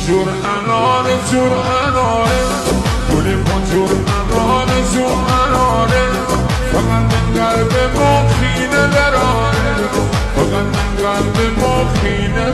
جور اناره جور اناره گلی با جور اناره جور اناره فقط من قلب ما خینه دراره فقط من قلب ما خینه